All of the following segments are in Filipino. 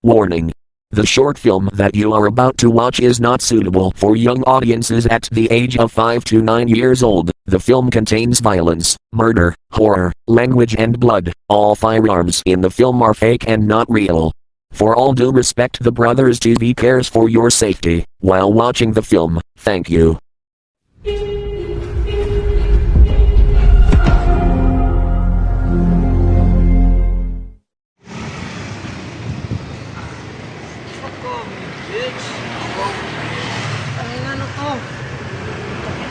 Warning. The short film that you are about to watch is not suitable for young audiences at the age of 5 to 9 years old. The film contains violence, murder, horror, language and blood. All firearms in the film are fake and not real. For all due respect, the Brothers TV cares for your safety while watching the film. Thank you.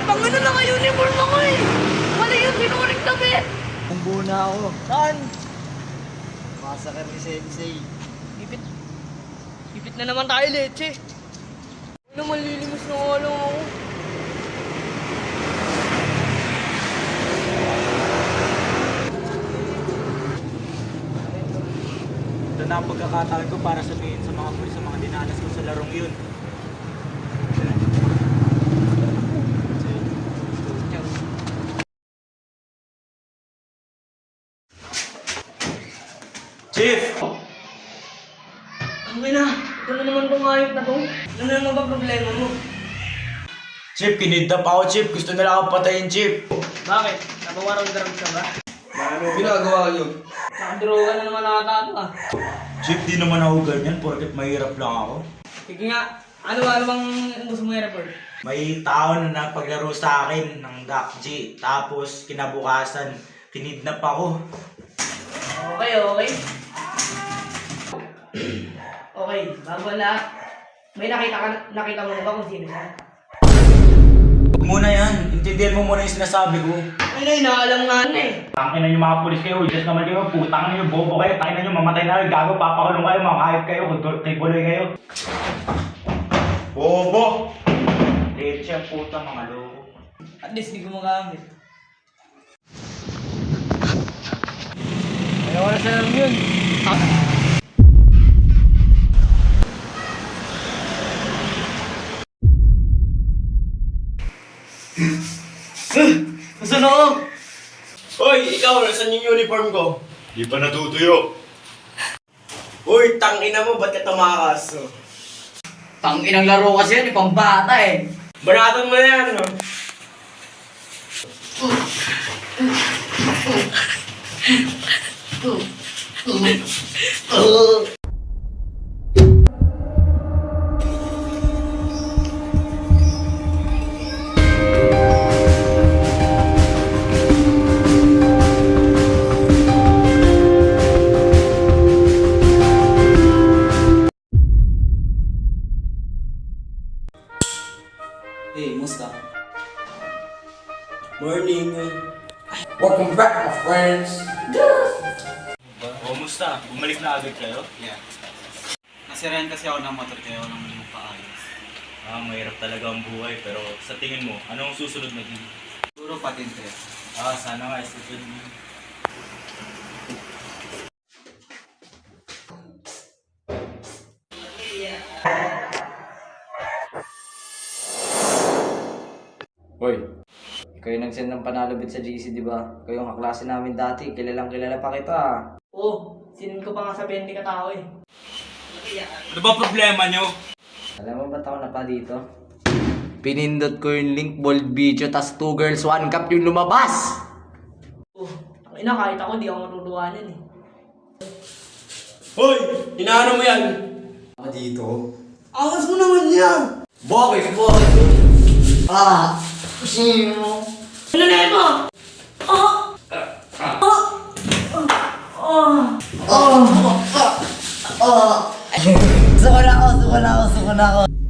Pangano na nga uniform ako eh! Wala yung tinuring tabi! Bumbu na ako. Saan? Masakit ni Sensei. Ipit na naman tayo, leche! Ano, malilimus na nga lang ako. Ito na ang pagkakataon ko para sabihin sa mga pulis sa mga dinanas ko sa larong yun. Chief! Ang ina, ito na naman tong hayop na to. Ano naman ba problema mo? Chief, kinidnap ako, Chief. Gusto nila ako patayin, Chief. Bakit? Nabawarang drugs ka ba? Ano ginagawa yun? Nakadroga na naman ata ito ah. Chief, di naman ako ganyan porket mahirap lang ako. Sige nga, ano bang gusto mo i-report? May tao na napaglaro sa akin ng Doc G. Tapos, kinabukasan, kinidnap ako. Okay. Okay, bago lahat. May nakita mo na ba kung sino siya? Huwag muna yan. Intindihan mo muna yung sinasabi ko. Ay na, inaalam nga na eh. Tangin na yung mga pulis kayo, just naman kayo, putang na yung bobo kayo, tangin na yung mamatay na kayo, gago, papakulong kayo, mga hayop kayo, kay buloy kayo. Bobo! Leche ang puta, mga loko. At least di ko magamit. Ano oras na lang yun? Nasaan ako? Hoy, ikaw, nasan yung uniform ko? Di pa natutuyo. Hoy, tangina mo, ba't ka tumakas? Tanginang laro kasi yan, pang bata eh. Banatan mo na yan, no? Hey, musta? Morning. Welcome back, my friends! O, musta? Bumalik na agad kayo? Yeah. Nasirayan kasi ako ng motor kaya ako nang paayos. Mahirap talaga ang buhay, pero sa tingin mo, anong susunod na gig? Siguro patente. Sana nga, isipin mo. Hoy, kayo nag-send ng panalabit sa GC, di ba? Kayo ang kaklase namin dati, kilalang kilala pa kita ah. Oo, sinend ko pa nga sa 20 katao eh. Ano ba problema nyo? Alam mo ba't ako napa dito? Pinindot ko yung link, bold video, tas 2 girls, 1 cup yung lumabas! Ang ina, kahit ako di ako matutuwa niyan eh. Hoy, inaano mo yan? Ako dito? Angas mo naman yan! Bakit? Sino? Ano na ito? Suko na ako!